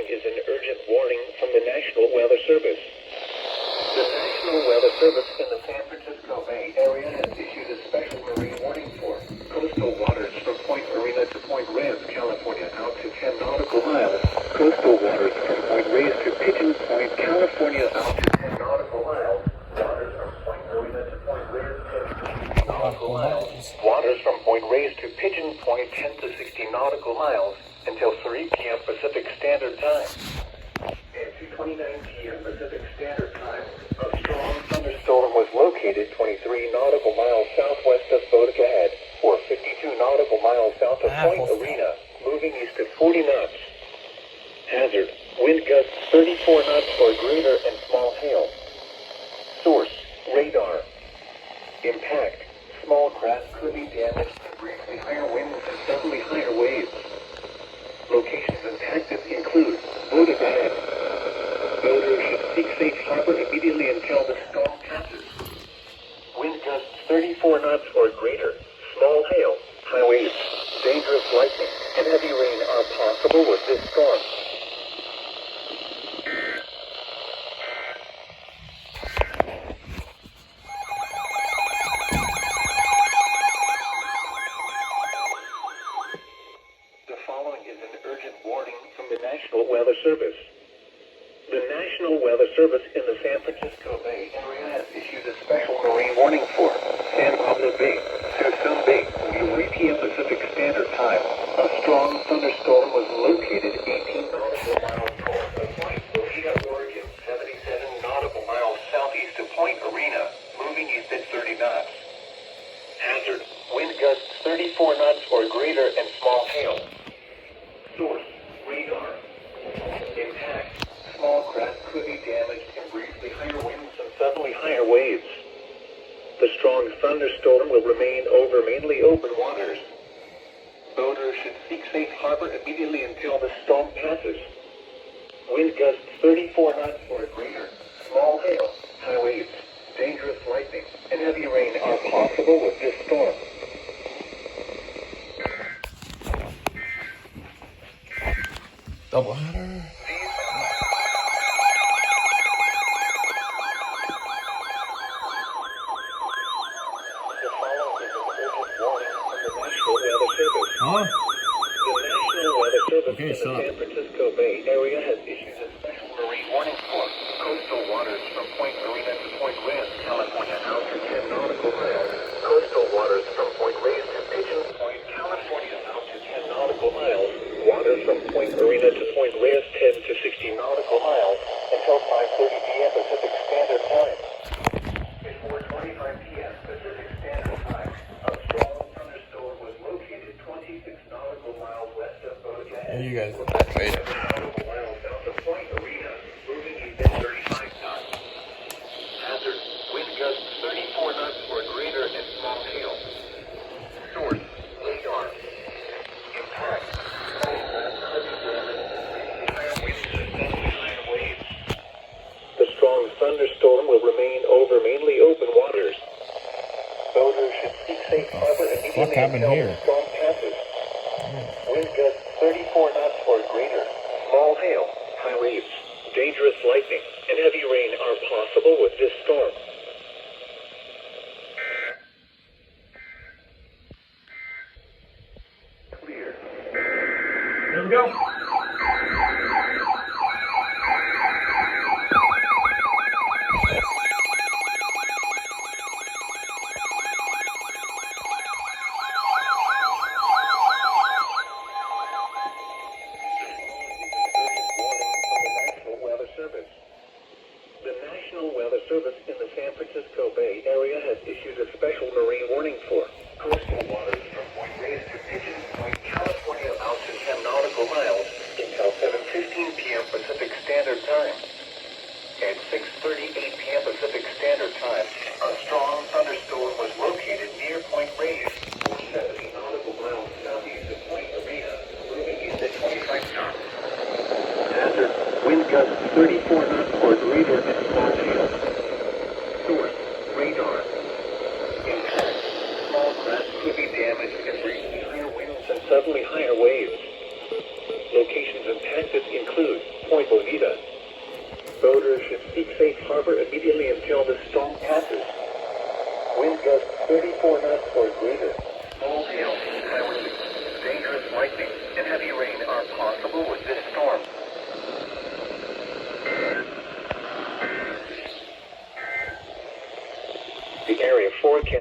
is an urgent warning from the National Weather Service. The National Weather Service in the San Francisco Bay Area has issued a special marine warning for coastal waters from Point Marina to Point Reyes, California, out to 10 nautical miles. Coastal waters from Point Reyes to Pigeon Point, California, out to 10 nautical miles. Waters from Point Marina to Point Reyes, 10 to 60 nautical miles. Waters from Point Reyes to Pigeon Point, 10 to 60 nautical miles until 3 p.m. Pacific Standard Time. At 2:29 p.m. Pacific Standard Time, a strong thunderstorm was located 23 nautical miles southwest of Botica Head, or 52 nautical miles south of Point Arena, moving east at 40 knots. Hazard: wind gusts 34 knots or greater and small hail. Source: radar. Impact: small craft could be damaged and briefly higher winds and suddenly higher waves. Locations impacted include Botica Head. Boaters should seek safe harbor immediately until the storm passes. Wind gusts 34 knots or greater, small hail, high waves, dangerous lightning, and heavy rain are possible with this storm. The following is an urgent warning from the National Weather Service. The National Weather Service in the San Francisco Bay Area has issued a special marine warning for San Pablo Bay, Suisun Bay, 3 p.m. Pacific Standard Time. A strong thunderstorm was located 18 nautical miles north of Point Botica, Oregon, 77 nautical miles southeast of Point Arena, moving east at 30 knots. Hazard: wind gusts 34 knots or greater and small hail. Source: radar. Impact: small craft could be damaged and briefly higher winds and suddenly higher waves. The strong thunderstorm will remain over mainly open waters. Boaters should seek safe harbor immediately until the storm passes. Wind gusts 34 knots or greater, small hail, high waves, dangerous lightning, and heavy rain are possible with this storm. Double header. Huh? The National Weather Service Okay, in the San Francisco Bay Area has issued a special marine warning for coastal waters from Point Marina to Point Reyes, California, out to 10 nautical miles. Coastal waters from Point Reyes to Pigeon Point, California, out to 10 nautical miles. Waters from Point Marina to Point Reyes, 10 to 60 nautical miles until 5:30 p.m. Pacific Standard Time. Before 25 p.m. Pacific Standard Time, a strong thunderstorm was located 26 nautical miles west of Botica Head. Yeah, you guys. 7 nautical miles south of Point Arena, moving east at 35 knots. Hazard: wind gusts 34 knots or greater and small hail. Source: radar. Impact: small craft could be damaged and higher winds and suddenly higher waves. The strong thunderstorm will remain over mainly open waters. Boaters should seek safe harbor immediately happened until here? the storm passes. Wind gusts 34 knots or greater, small hail, high waves, dangerous lightning, and heavy rain are possible with this storm. Clear. Here we go. The National Weather Service in the San Francisco Bay Area has issued a special marine warning for coastal waters from Point Reyes to Pigeon Point, California, out to 10 nautical miles until 7:15 p.m. Pacific Standard Time. At 6:38 p.m. Pacific Standard Time, a strong thunderstorm was located near Point Reyes, or 70 nautical miles southeast of Point Arena, moving east at 25 knots. Hazard: wind gusts 34 knots or greater and small hail. Source: radar. Impact: small craft could be damaged and briefly higher winds and suddenly higher waves. locations impacted include Point Bonita. Boaters should seek safe harbor immediately until the storm passes. Wind gusts 34 knots or greater. All hail.